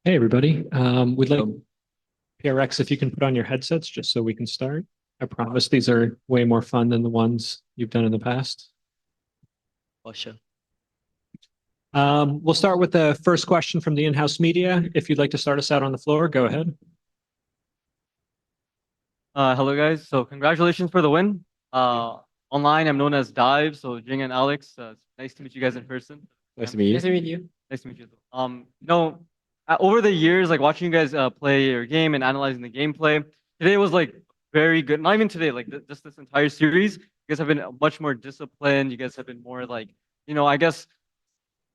Hey, everybody. We'd like PRX if you can put on your headsets just so we can start. I promise these are way more fun than the ones you've done in the past. For sure. We'll start with the first question from the in-house media. If you'd like to start us out on the floor, go ahead. Hello guys. So congratulations for the win. Online I'm known as Dive. So Jing and Alex, it's nice to meet you guys in person. Nice to meet you. Nice to meet you. Nice to meet you. Over the years, like watching you guys play your game and analyzing the gameplay, today was like very good. Not even today, like just this entire series, you guys have been much more disciplined. You guys have been more like, I guess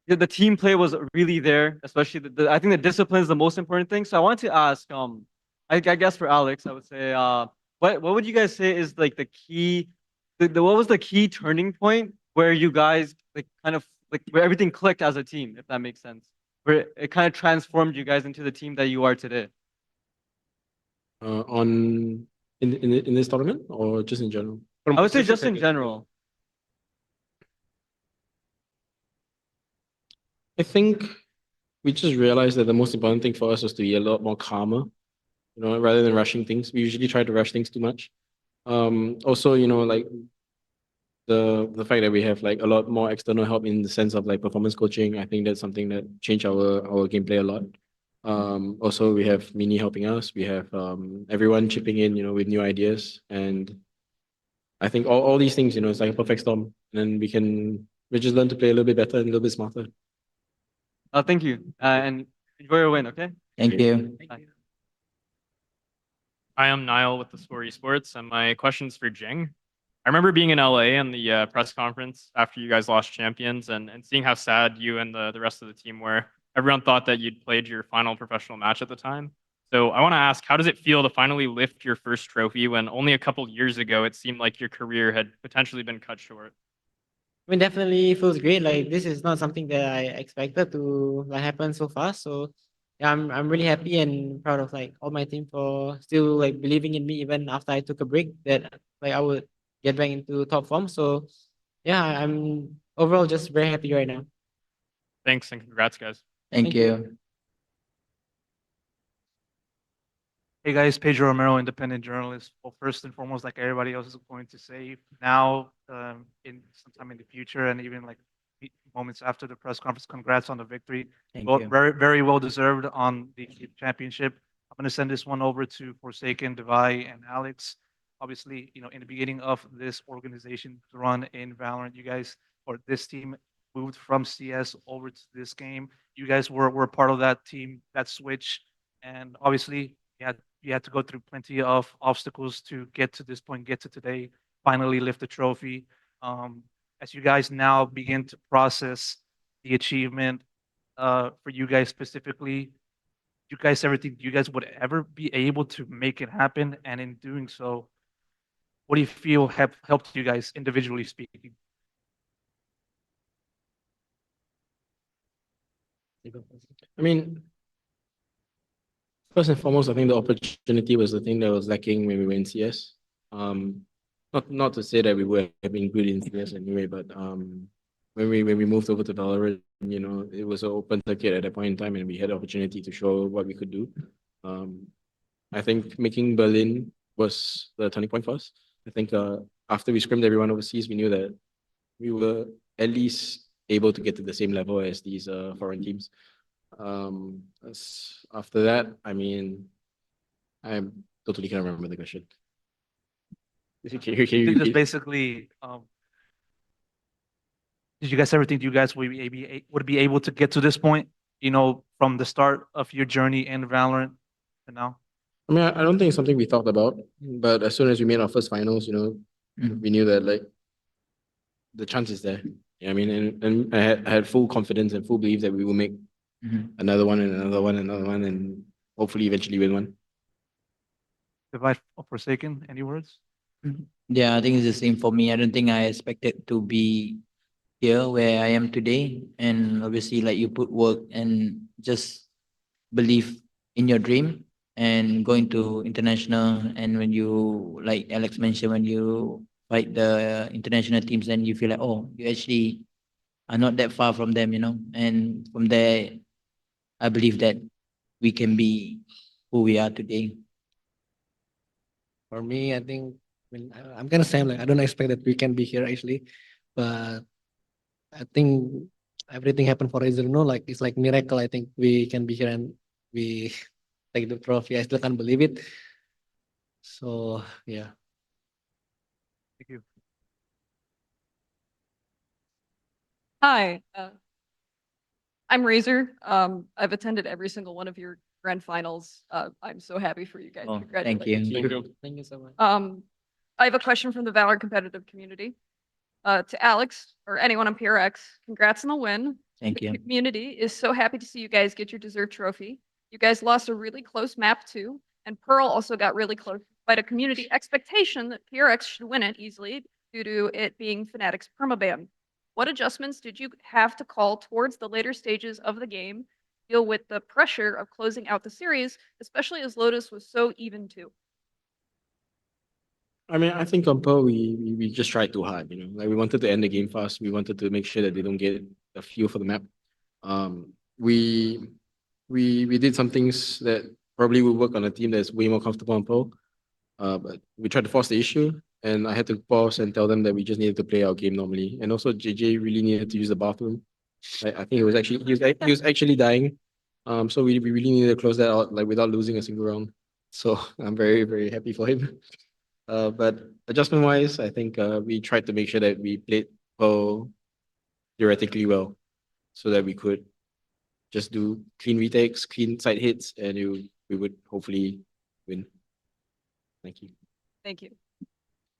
the team play was really there, especially I think the discipline is the most important thing. So I wanted to ask, I guess for Alex, I would say, what would you guys say is like the key, what was the key turning point where you guys like kind of like where everything clicked as a team, if that makes sense, where it kind of transformed you guys into the team that you are today? On in this tournament or just in general? I would say just in general. I think we just realized that the most important thing for us was to be a lot more calmer, rather than rushing things. We usually try to rush things too much. Also, like the fact that we have like a lot more external help in the sense of like performance coaching, I think that's something that changed our gameplay a lot. Also we have Mini helping us. We have everyone chipping in, with new ideas. And I think all these things, it's like a perfect storm. And then we just learn to play a little bit better and a little bit smarter. Thank you. And enjoy your win, okay? Thank you. Bye. Hi, I'm Niall with the Score Esports, and my question's for Jing. I remember being in LA in the press conference after you guys lost champions and seeing how sad you and the rest of the team were. Everyone thought that you'd played your final professional match at the time. So I want to ask, how does it feel to finally lift your first trophy when only a couple years ago it seemed like your career had potentially been cut short? I mean, definitely feels great. Like this is not something that I expected to like happen so fast. So yeah, I'm really happy and proud of like all my team for still like believing in me even after I took a break that like I would get back into top form. So yeah, I'm overall just very happy right now. Thanks and congrats, guys. Thank you. Hey guys, Pedro Romero, independent journalist. Well, first and foremost, like everybody else is going to say, now in sometime in the future and even like moments after the press conference, congrats on the victory. Thank Well, you. very well deserved on the championship. I'm going to send this one over to Forsaken, Devai, and Alex. Obviously, in the beginning of this organization to run in Valorant, you guys or this team moved from CS over to this game. You guys were part of that team, that switch, and obviously you had to go through plenty of obstacles to get to this point, get to today, finally lift the trophy. As you guys now begin to process the achievement for you guys specifically, you guys ever think you guys would ever be able to make it happen? And in doing so, what do you feel have helped you guys individually speaking? I mean, first and foremost, I think the opportunity was the thing that was lacking when we were in CS. Not to say that we would have been good in CS anyway, but when we moved over to Valorant, it was an open circuit at that point in time, and we had the opportunity to show what we could do. I think making Berlin was the turning point for us. I think after we scrimmed everyone overseas, we knew that we were at least able to get to the same level as these foreign teams. After that, I mean, I totally can't remember the question. Can you Just repeat? basically, did you guys ever think you guys would be able to get to this point? From the start of your journey in Valorant to now. I mean, I don't think it's something we thought about, but as soon as we made our first finals, we knew that like the chance is there. Yeah, I mean, and I had full confidence and full belief that we will make another one and another one and another one, and hopefully eventually win one. Divide Forsaken, any words? Yeah, I think it's the same for me. I don't think I expected to be here where I am today. And obviously, like you put work and just believe in your dream and going to international. And when you, like Alex mentioned, when you fight the international teams, then you feel like, oh, you actually are not that far from them, And from there, I believe that we can be who we are today. For me, I think I'm gonna say like I don't expect that we can be here actually, but I think everything happened for a reason. No, like it's like miracle. I think we can be here and we take the trophy. I still can't believe it. So yeah. Thank you. Hi, I'm Razor. I've attended every single one of your grand finals. I'm so happy for you guys. Oh, thank Congratulations. you. Thank you so much. I have a question from the Valor competitive community. To Alex or anyone on PRX, congrats on the win. Thank you. The community is so happy to see you guys get your deserved trophy. You guys lost a really close map too, and Pearl also got really close by a community expectation that PRX should win it easily due to it being FNATIC's permaban. What adjustments did you have to call towards the later stages of the game, deal with the pressure of closing out the series, especially as Lotus was so even too? I mean, I think on Pearl, we just tried too hard, you know. Like we wanted to end the game fast. We wanted to make sure that they don't get a feel for the map. We did some things that probably would work on a team that's way more comfortable on Pearl. But we tried to force the issue, and I had to pause and tell them that we just needed to play our game normally. And also, JJ really needed to use the bathroom. I think he was actually dying. So we really needed to close that out like without losing a single round. So I'm very, very happy for him. But adjustment wise, I think we tried to make sure that we played Pearl theoretically well, so that we could just do clean retakes, clean side hits, and we would hopefully win. Thank you. Thank you.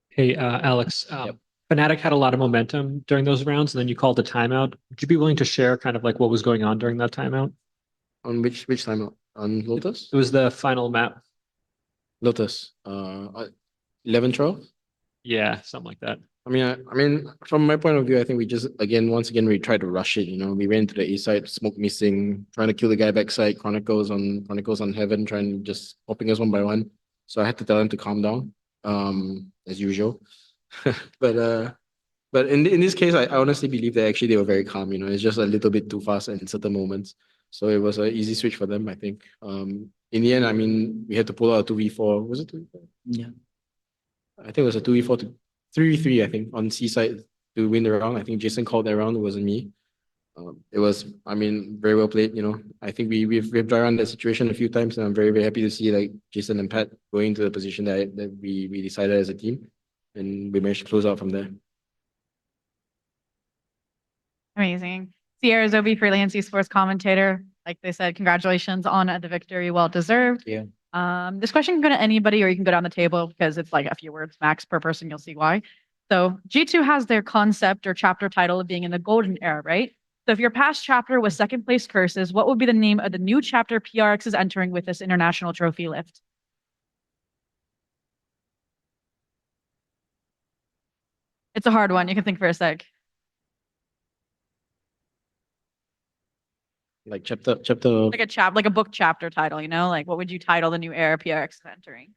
Hey, Alex, Fnatic had a lot of momentum during those rounds, and then you called a timeout. Would you be willing to share kind of like what was going on during that timeout? On which timeout? On Lotus? It was the final map. Lotus. 11, 12? Yeah, something like that. I mean, from my point of view, I think we just once again we tried to rush it. You know, we ran to the A side, smoke missing, trying to kill the guy backside. Chronicles on Heaven, trying just popping us one by one. So I had to tell him to calm down, as usual. But in this case, I honestly believe that actually they were very calm. You know, it's just a little bit too fast in certain moments. So it was an easy switch for them, I think. In the end, I mean, we had to pull out a 2v4. Was it 2v4? Yeah. I think it was a 2v4 to 3v3, I think, on C side to win the round. I think Jason called that round. It wasn't me. It was, I mean, very well played. You know, I think we've dry run that situation a few times, and I'm very, very happy to see like Jason and Pat going to the position that we decided as a team, and we managed to close out from there. Amazing. Sierra Zobi, freelance esports commentator. Like they said, congratulations on the victory. Well deserved. Yeah. This question can go to anybody, or you can go down the table because it's like a few words max per person. You'll see why. So G2 has their concept or chapter title of being in the golden era, right? So if your past chapter was second place Curses, what would be the name of the new chapter PRX is entering with this international trophy lift? It's a hard one. You can think for a sec. Like chapter. Like a book chapter title, you know? Like what would you title the new era PRX is entering?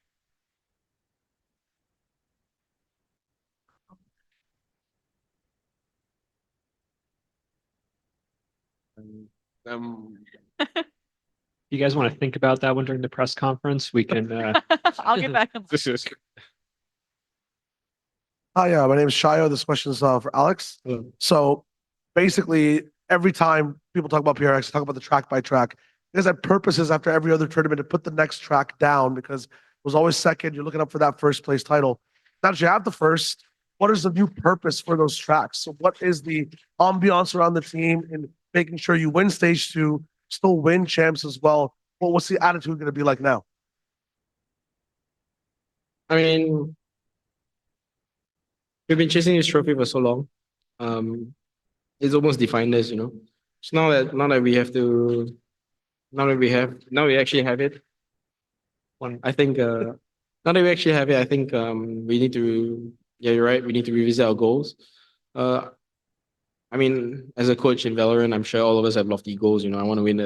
You guys want to think about that one during the press conference? We can. I'll get back on that. Hi, my name is Shayo. This question is for Alex. Hello. So basically, every time people talk about PRX, talk about the track by track. There's that purposes after every other tournament to put the next track down because it was always second. You're looking up for that first place title. Now that you have the first, what is the new purpose for those tracks? So what is the ambiance around the team and making sure you win stage 2, still win champs as well? What's the attitude going to be like now? I mean, we've been chasing this trophy for so long. It's almost defined us, you know. So now we actually have it. I think now that we actually have it, I think we need to. Yeah, you're right. We need to revisit our goals. I mean, as a coach in Valorant, I'm sure all of us have lofty goals. You know, I want to win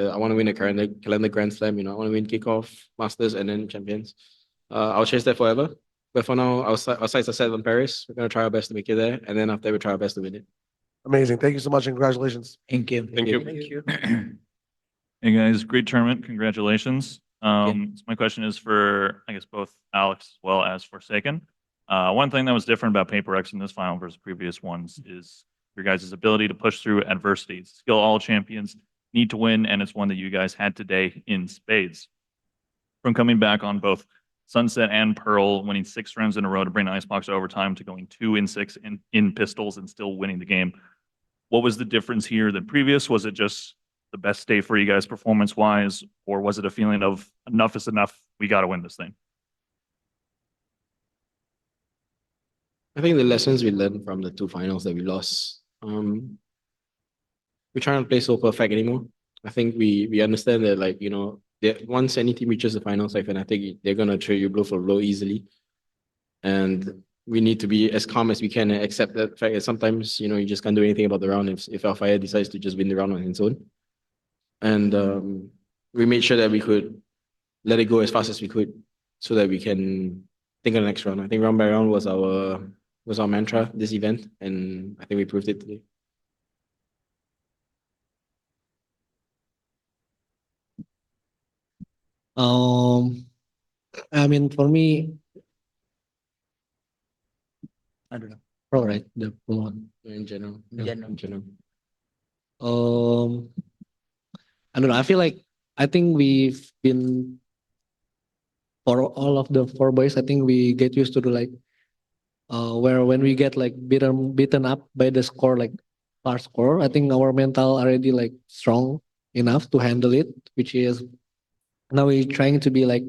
a calendar Grand Slam. You know, I want to win Kickoff, Masters, and then Champions. I'll chase that forever. But for now, our sights are set on Paris. We're gonna try our best to make it there, and then after we try our best to win it. Amazing. Thank you so much and congratulations. Thank you. Thank you. Thank you. Hey guys, great tournament. Congratulations. So my question is for, I guess, both Alex as well as Forsaken. One thing that was different about Paper X in this final versus previous ones is your guys' ability to push through adversities. Skill all champions need to win, and it's one that you guys had today in spades. From coming back on both Sunset and Pearl, winning 6 rounds in a row to bring the Icebox to overtime, to going 2 in 6 in pistols and still winning the game. What was the difference here than previous? Was it just the best day for you guys performance wise, or was it a feeling of enough is enough, we got to win this thing? I think the lessons we learned from the 2 finals that we lost, we try not play so perfect anymore. I think we understand that, like, you know, once any team reaches the finals, like FNATIC, they're gonna trade you blow for blow easily, and we need to be as calm as we can and accept that fact that sometimes, you know, you just can't do anything about the round if Alfire decides to just win the round on its own. And we made sure that we could let it go as fast as we could so that we can think of the next round. I think round by round was our mantra this event, and I think we proved it today. I mean, for me, I don't know. pro, right? The pro one. In general. In general. I don't know. I feel like I think we've been for all of the 4 boys. I think we get used to the like, where when we get like beaten up by the score, like our score, I think our mental already like strong enough to handle it, which is now we're trying to be like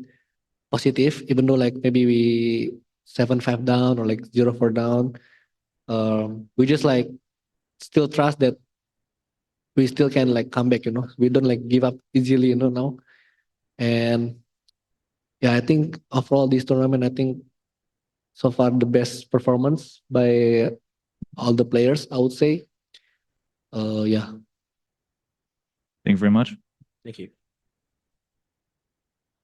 positive, even though like maybe we 7-5 down or like 0-4 down. We just like still trust that we still can like come back, you know. We don't like give up easily, you know, now. And yeah, I think overall this tournament, I think so far the best performance by all the players, I would say. Yeah. Thank you very much. Thank you.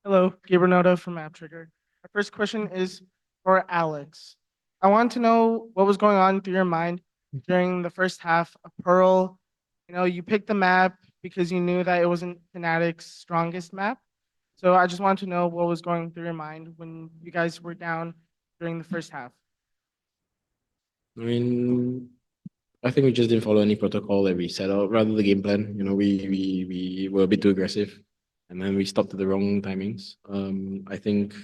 Hello, Gabriel Noda from AppTrigger. My first question is for Alex. I want to know what was going on through your mind during the first half of Pearl. You know, you picked the map because you knew that it wasn't FNATIC's strongest map. So I just want to know what was going through your mind when you guys were down during the first half. I mean, I think we just didn't follow any protocol that we set out, rather the game plan. You know, we were a bit too aggressive, and then we stopped at the wrong timings. I think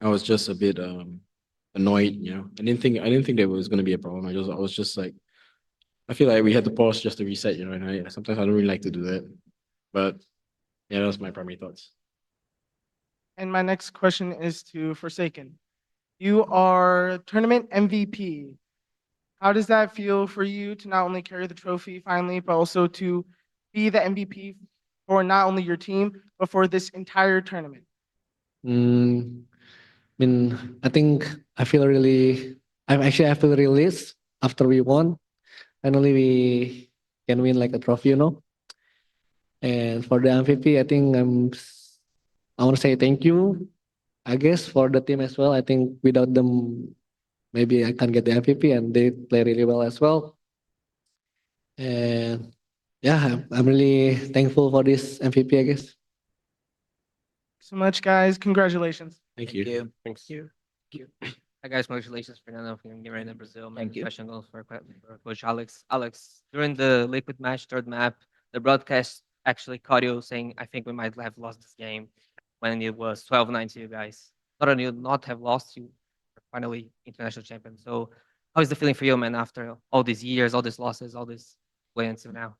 I was just a bit annoyed. You know, I didn't think there was going to be a problem. I was just like, I feel like we had to pause just to reset. You know, and sometimes I don't really like to do that, but yeah, that was my primary thoughts. And my next question is to Forsaken. You are tournament MVP. How does that feel for you to not only carry the trophy finally, but also to be the MVP for not only your team, but for this entire tournament? I mean, I think I feel I feel released after we won. Finally, we can win like a trophy, you know. And for the MVP, I think I want to say thank you, I guess, for the team as well. I think without them, maybe I can't get the MVP, and they play really well as well. And yeah, I'm really thankful for this MVP, I guess. So much, guys. Congratulations. Thank you. Thanks. Hi guys, congratulations, Fernando, for getting right in Brazil. My Thank you. question goes for Coach Alex. Alex, during the liquid match, 3rd map, the broadcast actually caught you saying, I think we might have lost this game when it was 12-9 to you guys. Not only not have lost, you are finally international champion. So how is the feeling for you, man, after all these years, all these losses, all this wins now?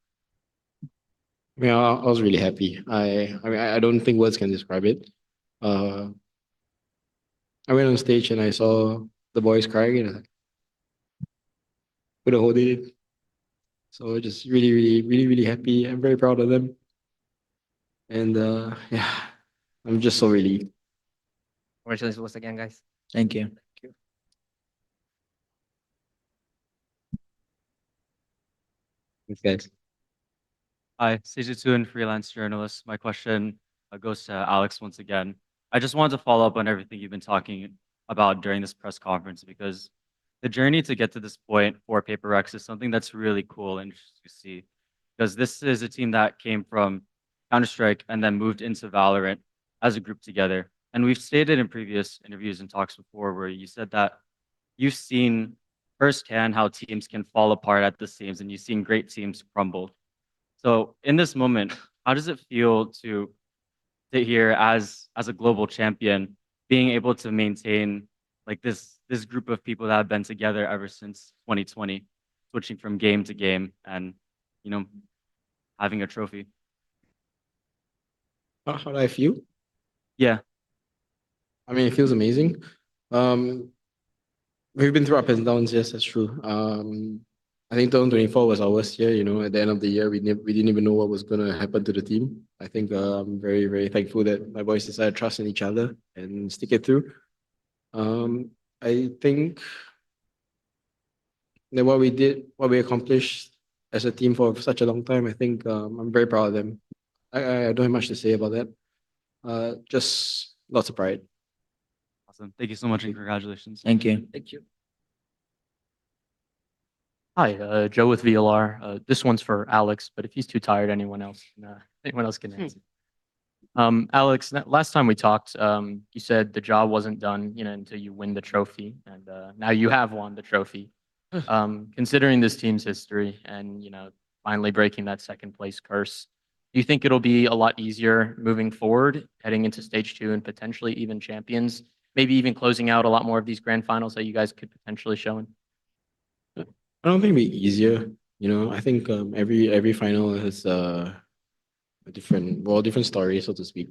Yeah, I was really happy. I mean, I don't think words can describe it. I went on stage and I saw the boys crying, and I couldn't hold it. So just really happy. I'm very proud of them. And yeah, I'm just so relieved. Congratulations once again, guys. Thank you. Thanks, guys. Hi, Seijutun, freelance journalist. My question goes to Alex once again. I just wanted to follow up on everything you've been talking about during this press conference, because the journey to get to this point for Paper X is something that's really cool and interesting to see. because this is a team that came from Counter-Strike and then moved into Valorant as a group together. And we've stated in previous interviews and talks before where you said that you've seen firsthand how teams can fall apart at the seams and you've seen great teams crumble. So in this moment, how does it feel to sit here as a global champion, being able to maintain like this group of people that have been together ever since 2020, switching from game to game and having a trophy? How do I feel? Yeah. I mean, it feels amazing. We've been through ups and downs, yes, that's true. I think 2024 was our worst year, at the end of the year, we didn't even know what was going to happen to the team. I think I'm very, very thankful that my boys decided to trust in each other and stick it through. I think that what we accomplished as a team for such a long time, I think I'm very proud of them. I don't have much to say about that. Just lots of pride. Awesome. Thank you so much and congratulations. Thank you. Thank you. Hi, Joe with VLR. This one's for Alex, but if he's too tired, anyone else can answer. Alex, last time we talked, you said the job wasn't done, until you win the trophy, and now you have won the trophy. Considering this team's history and finally breaking that second place curse, do you think it'll be a lot easier moving forward, heading into stage 2 and potentially even champions, maybe even closing out a lot more of these grand finals that you guys could potentially show in? I don't think it'll be easier. I think every final has a different story, so to speak.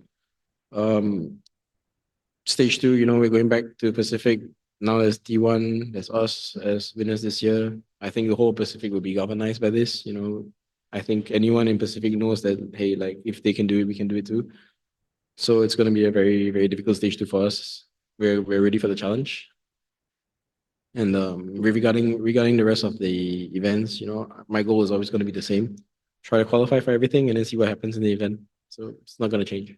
Stage 2, we're going back to Pacific. Now there's T1, there's us as winners this year. I think the whole Pacific will be galvanized by this. I think anyone in Pacific knows that, hey, like if they can do it, we can do it too. So it's going to be a very, very difficult stage 2 for us. We're ready for the challenge. And regarding the rest of the events, my goal is always going to be the same. Try to qualify for everything and then see what happens in the event. So it's not going to change.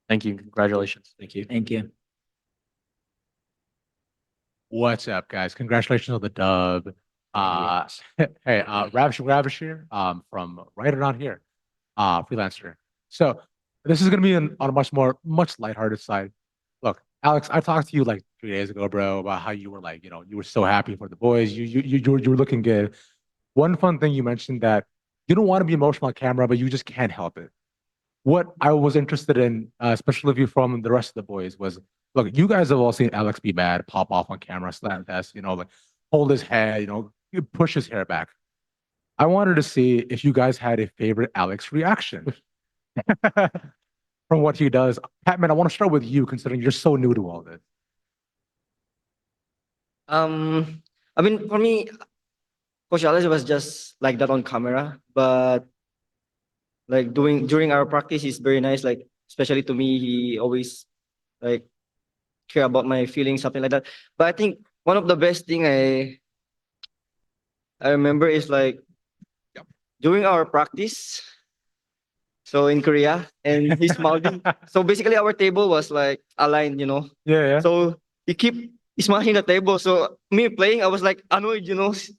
Thank you. Congratulations. Thank you. Thank you. What's up, guys? Congratulations on the dub. Hey, Ravishir, from right around here, freelancer. So this is gonna be on a much lighthearted side. Look, Alex, I talked to you like 3 days ago, bro, about how you were like, you were so happy for the boys. You were looking good. One fun thing you mentioned that you don't want to be emotional on camera, but you just can't help it. What I was interested in, especially if you from the rest of the boys, was look, you guys have all seen Alex be mad, pop off on camera, slam test, like hold his head, push his hair back. I wanted to see if you guys had a favorite Alex reaction from what he does. Patman, I want to start with you, considering you're so new to all this. I mean, for me, Coach Alex was just like that on camera, but like during our practice, he's very nice. Like especially to me, he always like care about my feelings, something like that. But I think one of the best thing I remember is like during our practice. So in Korea, and he's mouthing. So basically, our table was like aligned, Yeah. So he keep smashing the table. So me playing, I was like annoyed, because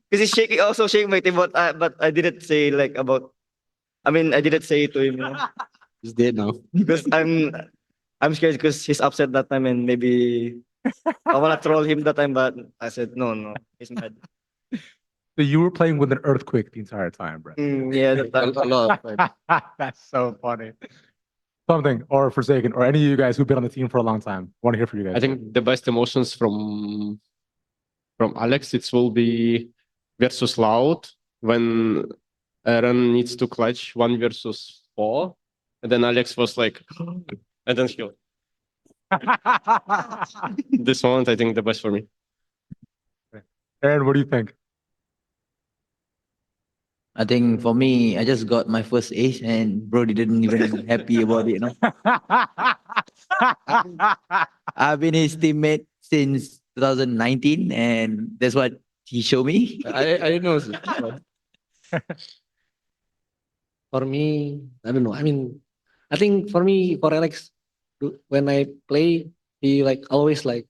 he's shaking, also shaking my table. But I didn't say like about. I mean, I didn't say it to him. He's dead now. Because I'm scared because he's upset that time, and maybe I wanna troll him that time. But I said no, he's mad. So you were playing with an earthquake the entire time, bro. Yeah, that time. A lot of time. That's so funny. Something, or Forsaken, or any of you guys who've been on the team for a long time. I want to hear from you guys. I think the best emotions from Alex, it will be versus Loud when Aaron needs to clutch 1 versus 4, and then Alex was like, and then he. This moment, I think the best for me. Aaron, what do you think? I think for me, I just got my first ace and bro didn't even happy about it, I've been his teammate since 2019 and that's what he showed me. I didn't know. For me, I don't know. I mean, I think for me, for Alex, when I play, he like always like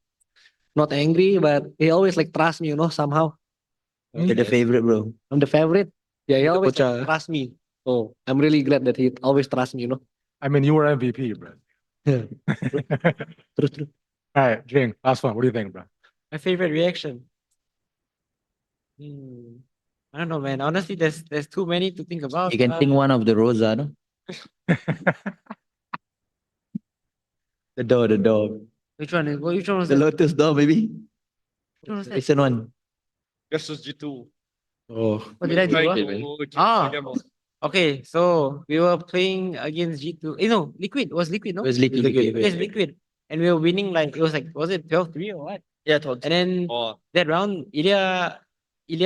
not angry, but he always like trust me, somehow. You're the favorite, bro. I'm the favorite. Yeah, he always Coach, trust me. So I'm really glad that he always trusts me, you know. I mean, you were MVP, bro. Yeah. True, true. All right, Jing, last one. What do you think, bro? My favorite reaction. I don't know, man. Honestly, there's too many to think about. You can think one of the Rosa, no? The door. Which one? Which one was The it? Lotus door, maybe. Which one was that? Recent one. Versus G2. Oh, What did I do? Ah. Okay, so we were playing against G2. No, Liquid. It was Liquid, no? It was Liquid. Yes, Liquid. And we were winning like, it was like, was it 12-3 or what? Yeah, told. And then that round, Ilya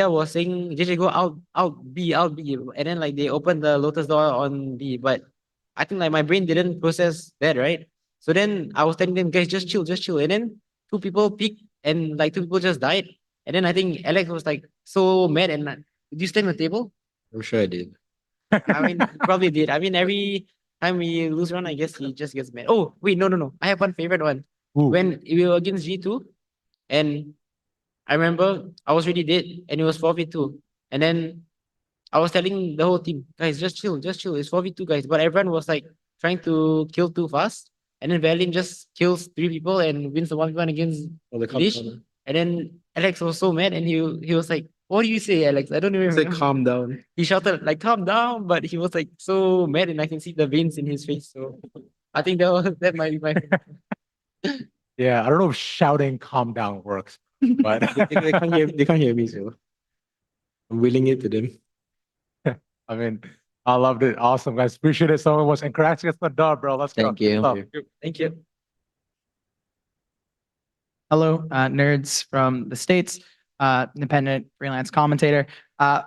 was saying, JJ go out B. And then like they opened the Lotus door on B. But I think like my brain didn't process that, right? So then I was telling them, guys, just chill. And then two people peeked and like two people just died. And then I think Alex was like so mad and did you stand on the table? I'm sure I did. I mean, probably did. I mean, every time we lose round, I guess he just gets mad. Oh, wait, no. I have one favorite one. Ooh. When we were against G2, and I remember I was really dead, and it was 4v2. And then I was telling the whole team, guys, just chill. It's 4v2, guys. But everyone was like trying to kill too fast. And then Valiant just kills 3 people and wins the 1v1 against Oh, the Lish. counter. And then Alex was so mad, and he was like, what do you say, Alex? I don't even Say remember. calm down. He shouted like calm down, but he was like so mad and I can see the veins in his face. So I think that might be my Yeah, I don't know if shouting "calm down" works, but they can't hear me, so I'm willing it to them. I mean, I loved it. Awesome, guys. Appreciate it so much. And congrats against the dub, bro. Let's go. Thank you. Good stuff. Thank you. Hello, nerds from the States, independent freelance commentator. I'll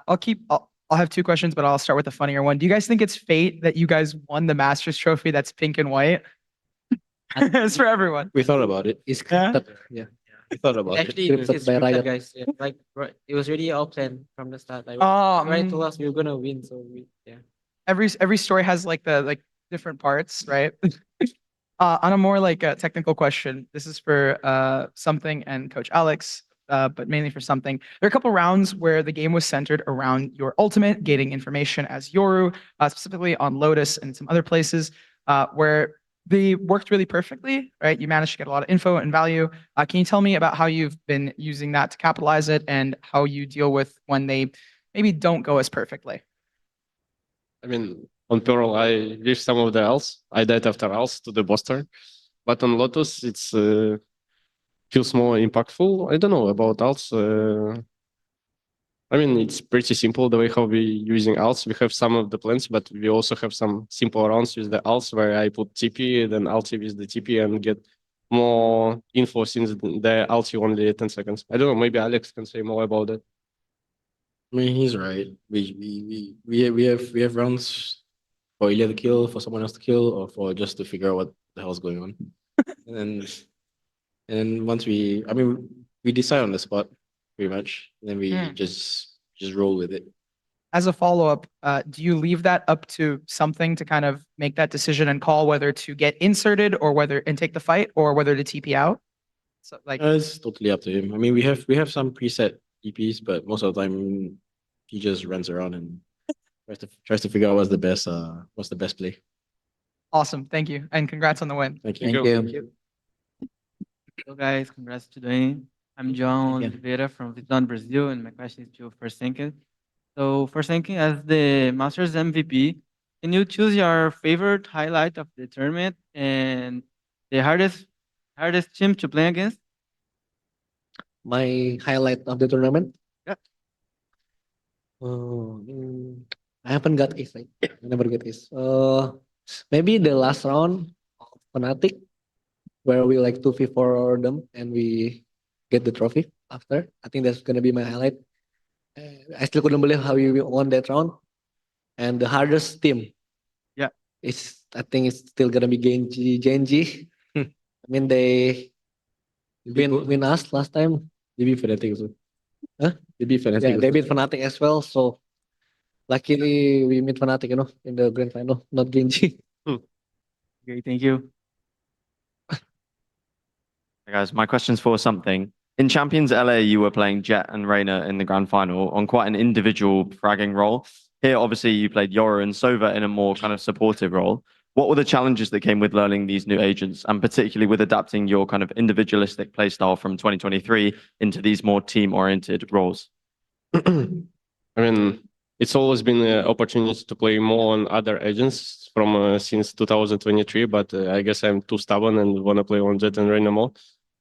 have 2 questions, but I'll start with the funnier one. Do you guys think it's fate that you guys won the Masters trophy that's pink and white? It's for everyone. We thought about it. It's Yeah? Yeah, we thought about Actually, it. it's by scripted, Riot. guys. Yeah, like it was really all planned from the start. Like Oh, Riot told us we were gonna win, so yeah. Every story has like the different parts, right? On a more like a technical question, this is for something and Coach Alex, but mainly for something. There are a couple rounds where the game was centered around your ultimate, gating information as Yoru, specifically on Lotus and some other places, where they worked really perfectly, right? You managed to get a lot of info and value. Can you tell me about how you've been using that to capitalize it and how you deal with when they maybe don't go as perfectly? I mean, on Pearl, I wish some of the else. I died after else to the boss turn. But on Lotus, it's feels more impactful. I don't know about alts. I mean, it's pretty simple the way how we using alts. We have some of the plans, but we also have some simple rounds with the alts where I put TP, then ulti with the TP and get more info since the ulti only 10 seconds. I don't know, maybe Alex can say more about it. I mean, he's right. We have rounds for Ilya to kill, for someone else to kill, or for just to figure out what the hell's going on. and then once we decide on the spot pretty much. And then we just roll with it. As a follow-up, do you leave that up to something to kind of make that decision and call whether to get inserted or whether and take the fight or whether to TP out? So like It's totally up to him. I mean, we have some preset EPs, but most of the time he just runs around and tries to figure out what's the best play. awesome. Thank you. And congrats on the win. Thank you. Thank you. Hello guys, congrats today. I'm John Oliveira from Vietnam, Brazil, and my question is to Forsaken. So Forsaken, as the Masters MVP, can you choose your favorite highlight of the tournament and the hardest team to play against? My highlight of the tournament. Yeah. I haven't got ace. Right? I never get ace. Maybe the last round of FNATIC, where we like 2v4 them and we get the trophy after. I think that's gonna be my highlight. I still couldn't believe how we won that round. And the hardest team. Yeah. I think it's still gonna be Genji. I mean they win us last time. They beat FNATIC also. Huh? They beat FNATIC. Yeah, they also. beat FNATIC as well. So luckily we meet FNATIC, in the grand final, not Genji. Okay, thank you. Hey guys, my question's for something. In Champions LA, you were playing Jet and Reina in the grand final on quite an individual fragging role. Here, obviously, you played Yoru and Sova in a more kind of supportive role. What were the challenges that came with learning these new agents, and particularly with adapting your kind of individualistic playstyle from 2023 into these more team-oriented roles? I mean, it's always been an opportunity to play more on other agents from since 2023, but I guess I'm too stubborn and want to play on Jet and Reina more.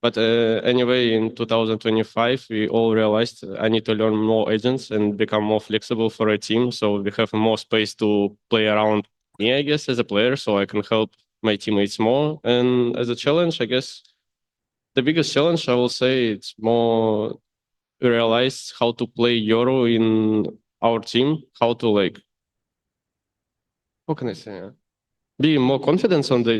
But anyway, in 2025, we all realized I need to learn more agents and become more flexible for a team. So we have more space to play around me, I guess, as a player, so I can help my teammates more. And as a challenge, I guess the biggest challenge, I will say, it's more realize how to play Euro in our team, how to like, how can I say? Be more confident on the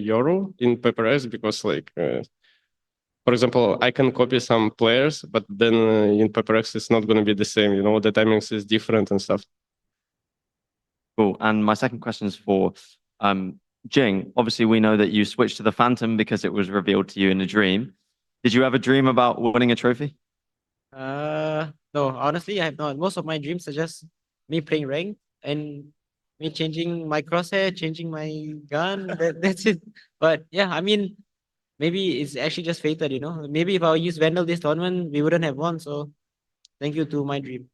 Euro in PRX, because like for example, I can copy some players, but then in PRX it's not going to be the same, you know, the timings is different and stuff. Cool. And my second question is for Jing. Obviously, we know that you switched to the Phantom because it was revealed to you in a dream. Did you ever dream about winning a trophy? No, honestly, I have not. Most of my dreams are just me playing rank and me changing my crosshair, changing my gun. That's it. But yeah, I mean, maybe it's actually just fated, you know. Maybe if I used Vandal this tournament, we wouldn't have won. So thank you to my dream.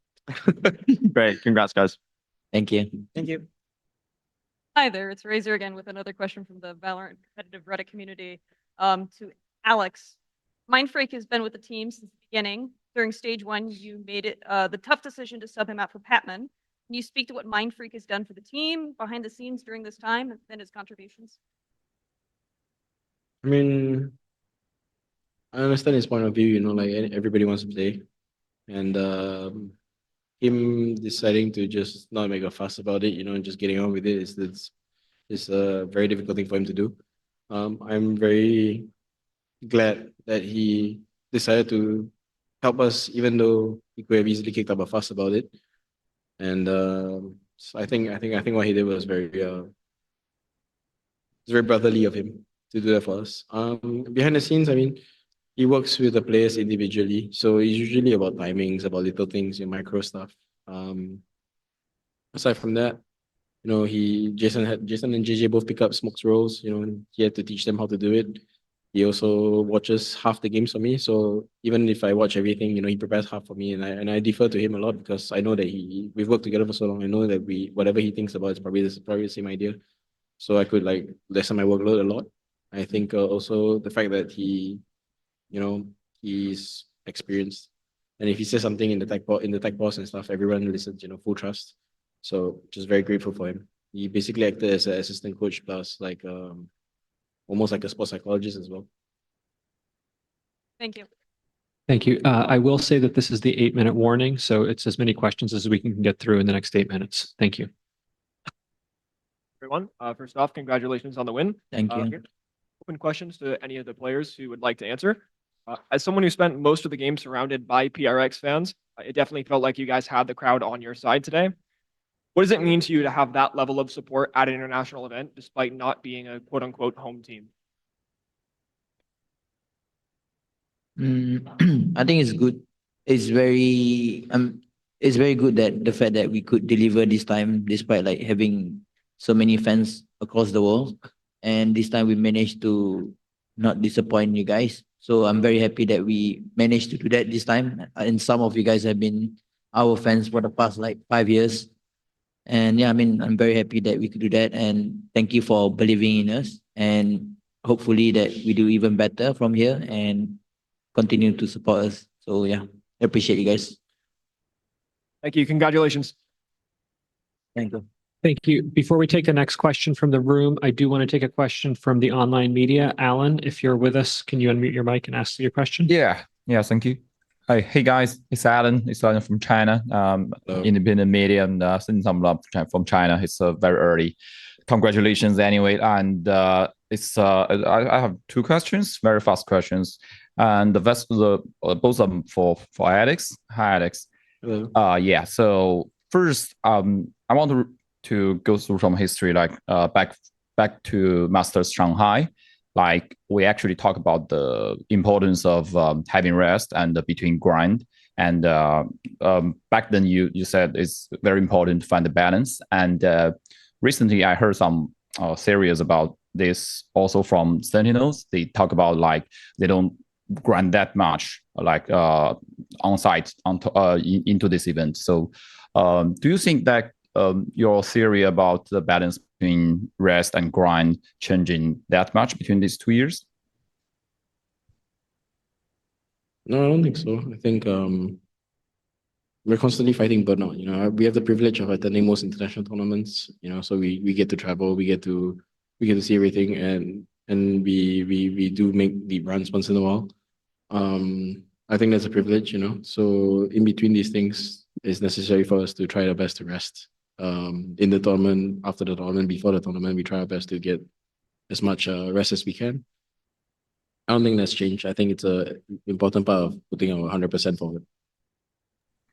Great. Congrats, guys. Thank you. Thank you. Hi there, it's Razor again with another question from the Valorant competitive Reddit community. To Alex, Mindfreak has been with the team since the beginning. During stage 1, you made it the tough decision to sub him out for Patman. Can you speak to what Mindfreak has done for the team behind the scenes during this time and his contributions? I mean, I understand his point of view, you know, like everybody wants to play. And him deciding to just not make a fuss about it, you know, and just getting on with it is a very difficult thing for him to do. I'm very glad that he decided to help us, even though he could have easily kicked up a fuss about it. And so I think what he did was it's very brotherly of him to do that for us. Behind the scenes, I mean, he works with the players individually, so it's usually about timings, about little things, micro stuff. Aside from that, you know, Jason and JJ both pick up Smoke's roles. You know, and he had to teach them how to do it. He also watches half the games for me, so even if I watch everything, you know, he prepares half for me, and I defer to him a lot because I know that we've worked together for so long. I know that whatever he thinks about is probably the same idea, so I could like lessen my workload a lot. I think also the fact that he's experienced, and if he says something in the tech box and stuff, everyone listens. You know, full trust. So just very grateful for him. He basically acted as an assistant coach plus like almost like a sports psychologist as well. Thank you. Thank you. I will say that this is the 8-minute warning, so it's as many questions as we can get through in the next 8 minutes. Thank you. Everyone, first off, congratulations on the win. Thank you. Open questions to any of the players who would like to answer. As someone who spent most of the game surrounded by PRX fans, it definitely felt like you guys had the crowd on your side today. What does it mean to you to have that level of support at an international event, despite not being a quote unquote home team? I think it's good. It's very good that the fact that we could deliver this time, despite like having so many fans across the world, and this time we managed to not disappoint you guys. So I'm very happy that we managed to do that this time. And some of you guys have been our fans for the past like 5 years. And yeah, I mean, I'm very happy that we could do that. And thank you for believing in us. And hopefully that we do even better from here and continue to support us. So yeah, I appreciate you guys. Thank you. Congratulations. Thank you. Thank you. Before we take the next question from the room, I do want to take a question from the online media. Alan, if you're with us, can you unmute your mic and ask your question? Yeah, thank you. Hey guys, it's Alan. It's Alan from China. Independent media, and since I'm from China, it's very early. Congratulations anyway. And I have 2 questions, very fast questions. And both of them for Alex. Hi, Alex. Hello. Yeah. So first, I want to go through some history, like back to Masters Shanghai. like we actually talk about the importance of having rest and between grind. And back then you said it's very important to find the balance. And recently I heard some series about this also from Sentinels. They talk about like they don't grind that much like on site into this event. So do you think that your theory about the balance between rest and grind changing that much between these 2 years? No, I don't think so. I think we're constantly fighting burnout. You know, we have the privilege of attending most international tournaments. You know, so we get to travel, we get to see everything, and we do make deep runs once in a while. I think that's a privilege. You know, so in between these things, it's necessary for us to try our best to rest. In the tournament, after the tournament, before the tournament, we try our best to get as much rest as we can. I don't think that's changed. I think it's a important part of putting our 100% forward.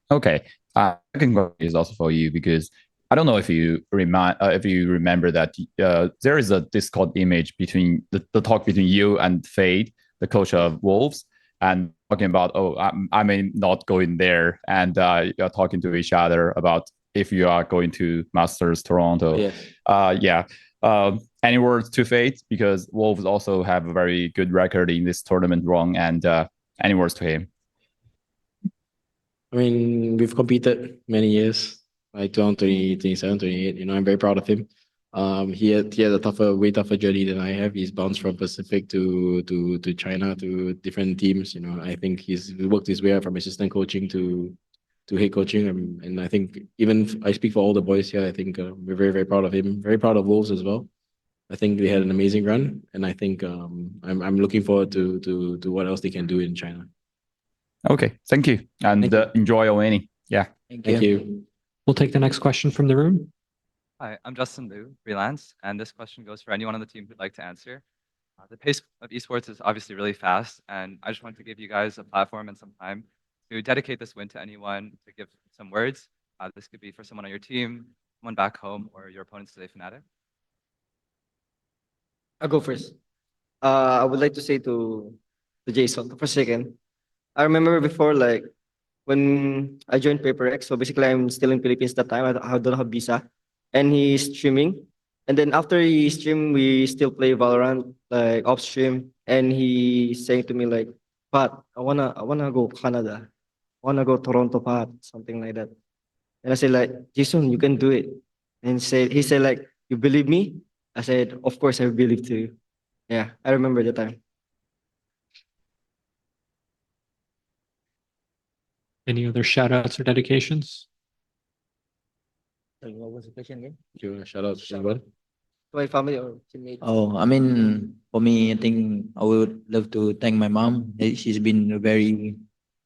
Okay. Second question is also for you because I don't know if you remember that there is a Discord image between the talk between you and Fade, the coach of Wolves, and talking about, oh, I may not go in there, and you're talking to each other about if you are going to Masters Toronto. Yes. Yeah. Any words to Fade, because Wolves also have a very good record in this tournament run, and any words to him? I mean, we've competed many years, like 2027, 28. You know, I'm very proud of him. He had a way tougher journey than I have. He's bounced from Pacific to China to different teams. You know, I think he worked his way up from assistant coaching to head coaching. And I think even I speak for all the boys here. I think we're very, very proud of him. Very proud of Wolves as well. I think they had an amazing run, and I think I'm looking forward to what else they can do in China. Okay, thank you, and enjoy your winning. Yeah, Thank you. We'll take the next question from the room. Hi, I'm Justin Liu, freelance, and this question goes for anyone on the team who'd like to answer. The pace of esports is obviously really fast, and I just want to give you guys a platform and some time to dedicate this win to anyone, to give some words. This could be for someone on your team, someone back home, or your opponents today, FNATIC. I'll go first. I would like to say to Jason for a second. I remember before, like when I joined PaperX. So basically, I'm still in Philippines that time. I don't have visa, and he's streaming. And then after he stream, we still play Valorant like off stream. And he saying to me like, "Pat, I wanna go Canada. I wanna go Toronto, Pat," something like that. And I said like, "Jason, you can do it." And he said like, "You believe me?" I said, "Of course, I believe too." Yeah, I remember the time. Any other shout outs or dedications? Sorry, what was the question again? Do you want to shout out to anyone? To my family or teammates? Oh, I mean, for me, I think I would love to thank my mom. She's been a very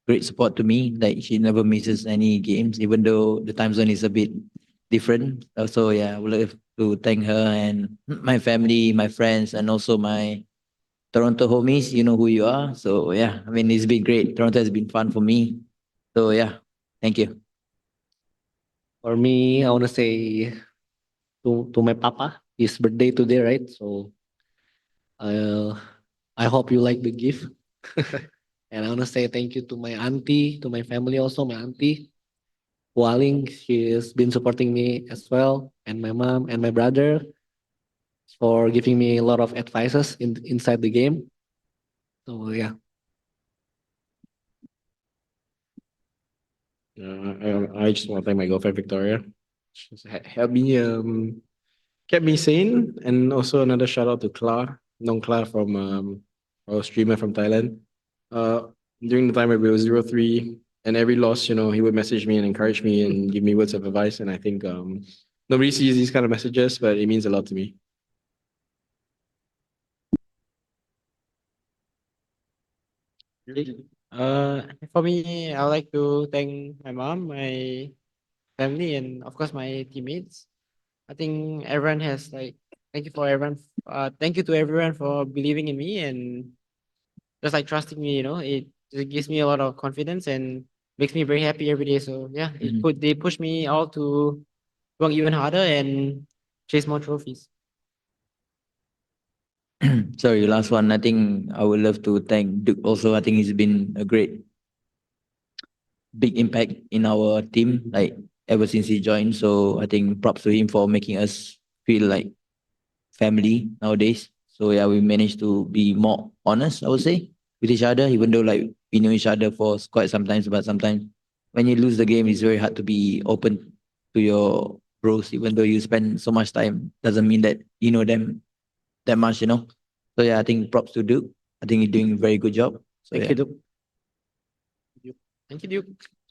great support to me. Like she never misses any games, even though the time zone is a bit different. So yeah, I would love to thank her and my family, my friends, and also my Toronto homies. You know who you are. So yeah, I mean, it's been great. Toronto has been fun for me. So yeah, thank you. For me, I want to say to my papa, his birthday today, right? So I hope you like the gift. And I want to say thank you to my auntie, to my family also, my auntie, Waling. She has been supporting me as well, and my mom and my brother for giving me a lot of advices inside the game. So yeah. I just want to thank my girlfriend Victoria. She's helped me, kept me sane, and also another shout out to Clara, Nong Clara from our streamer from Thailand. During the time where we were 0-3, and every loss, you know, he would message me and encourage me and give me words of advice. And I think nobody sees these kind of messages, but it means a lot to me. For me, I would like to thank my mom, my family, and of course my teammates. I think everyone has like thank you for everyone. Thank you to everyone for believing in me and just like trusting me. You know, it just gives me a lot of confidence and makes me very happy every day. So yeah, they push me all to work even harder and chase more trophies. Sorry, last one. I think I would love to thank Duke also. I think he's been a great big impact in our team, like ever since he joined. So I think props to him for making us feel like family nowadays. So yeah, we managed to be more honest, I would say, with each other, even though like we know each other for quite some time, but sometimes when you lose the game, it's very hard to be open to your bros, even though you spend so much time, doesn't mean that you know them that much, you know. So yeah, I think props to Duke. I think he's doing a very good job. So Thank yeah. you, Duke. Thank you, Duke.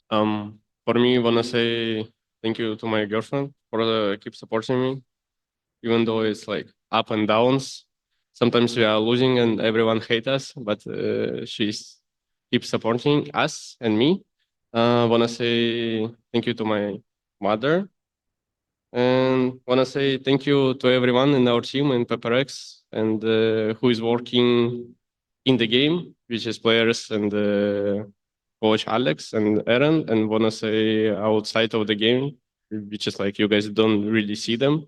For me, wanna say thank you to my girlfriend for keep supporting me, even though it's like up and downs. Sometimes we are losing and everyone hate us, but she's keep supporting us and me. Wanna say thank you to my mother, and wanna say thank you to everyone in our team in PRX and who is working in the game, which is players and coach Alex and Aaron, and wanna say outside of the game, which is like you guys don't really see them.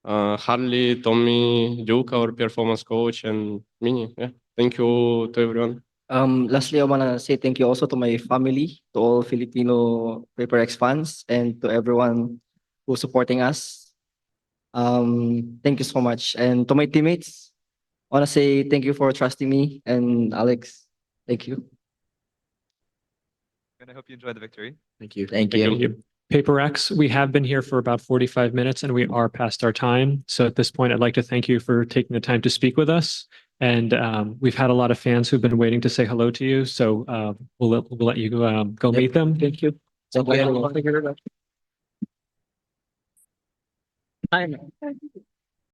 Harley, Tommy, Duke, our performance coach, and Mini. Yeah, thank you to everyone. Lastly, I wanna say thank you also to my family, to all Filipino PaperX fans, and to everyone who's supporting us. Thank you so much. And to my teammates, I wanna say thank you for trusting me, and Alex, thank you. And I hope you enjoyed the victory. Thank you. Thank you. PaperX, we have been here for about 45 minutes and we are past our time. So at this point, I'd like to thank you for taking the time to speak with us. And we've had a lot of fans who've been waiting to say hello to you. So we'll let you go meet them. Thank you. Thank you. Thank you.